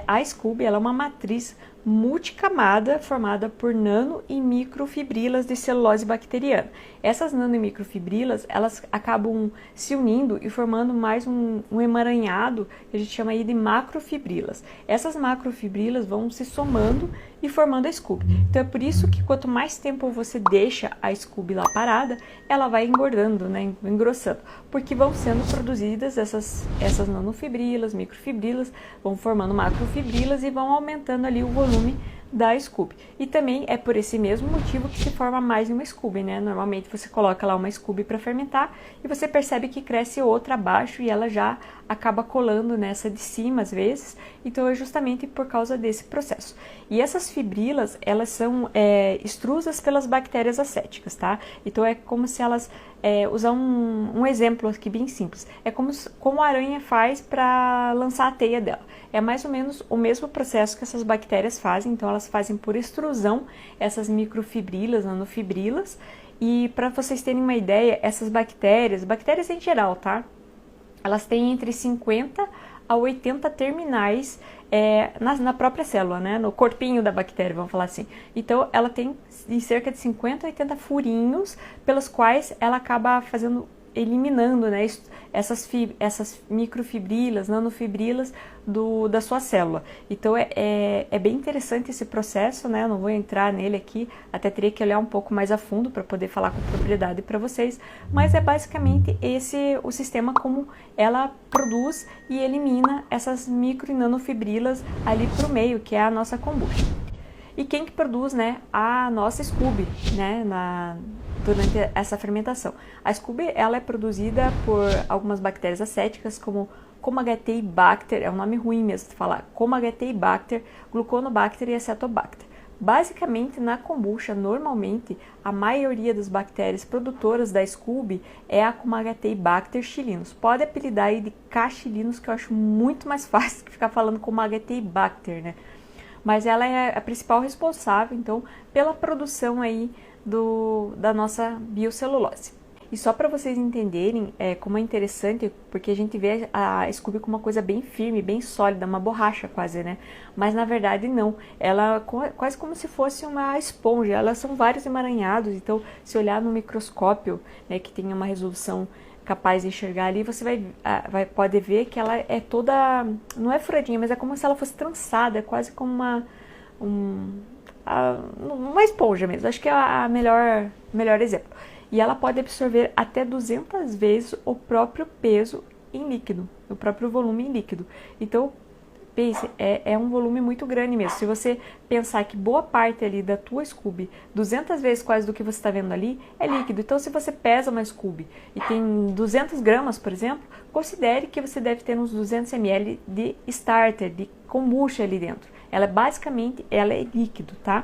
A Scooby, ela é uma matriz multicamada formada por nano e microfibrilas de celulose bacteriana. Essas nano e microfibrilas, elas acabam se unindo e formando mais um emaranhado que a gente chama aí de macrofibrilas. Essas macrofibrilas vão se somando e formando a Scooby. Então é por isso que quanto mais tempo você deixa a Scooby lá parada, ela vai engordando, né, engrossando, porque vão sendo produzidas essas nanofibrilas, microfibrilas, vão formando macrofibrilas e vão aumentando ali o volume da Scooby. E também é por esse mesmo motivo que se forma mais uma Scooby, né? Normalmente você coloca lá uma Scooby para fermentar e você percebe que cresce outra abaixo e ela já acaba colando nessa de cima às vezes. Então é justamente por causa desse processo. E essas fibrilas, elas são extrusas pelas bactérias acéticas, tá? Então é como se elas... usar um exemplo aqui bem simples. É como a aranha faz para lançar a teia dela. É mais ou menos o mesmo processo que essas bactérias fazem. Então elas fazem por extrusão essas microfibrilas, nanofibrilas. E para vocês terem uma ideia, essas bactérias em geral, tá? Elas têm entre 50 a 80 terminais na própria célula, né? No corpinho da bactéria, vamos falar assim. Então, ela tem de cerca de 50 a 80 furinhos pelos quais ela acaba eliminando, né, essas microfibrilas, nanofibrilas da sua célula. Então é bem interessante esse processo, né? Eu não vou entrar nele aqui, até teria que olhar um pouco mais a fundo para poder falar com propriedade para vocês, mas é basicamente o sistema como ela produz e elimina essas micro e nanofibrilas ali para o meio, que é a nossa kombucha. E quem que produz, né, a nossa Scooby, né, durante essa fermentação? A Scooby, ela é produzida por algumas bactérias acéticas, como Commagetae-Bacter, é um nome ruim mesmo de falar, Commagetae-Bacter, Gluconobacter e Acetobacter. Basicamente, na kombucha, normalmente, a maioria das bactérias produtoras da Scooby é a Commagetae-Bacter chilinus. Pode apelidar aí de K. chilinus, que eu acho muito mais fácil que ficar falando Commagetae-Bacter, né? Mas ela é a principal responsável, então, pela produção aí da nossa biocelulose. E só para vocês entenderem como é interessante, porque a gente vê a Scooby como uma coisa bem firme, bem sólida, uma borracha quase, né? Mas na verdade não, ela é quase como se fosse uma esponja, elas são vários emaranhados, então se olhar no microscópio, né, que tem uma resolução capaz de enxergar ali, você pode ver que ela é toda, não é furadinha, mas é como se ela fosse trançada, é quase como uma esponja mesmo. Acho que é a melhor exemplo. E ela pode absorver até 200 vezes o próprio peso em líquido, o próprio volume em líquido. Então, pense, é um volume muito grande mesmo. Se você pensar que boa parte ali da tua Scooby, 200 vezes quase do que você está vendo ali, é líquido. Então, se você pesa uma Scooby e tem 200 gramas, por exemplo, considere que você deve ter uns 200 ml de starter, de kombucha ali dentro. Basicamente, ela é líquido, tá?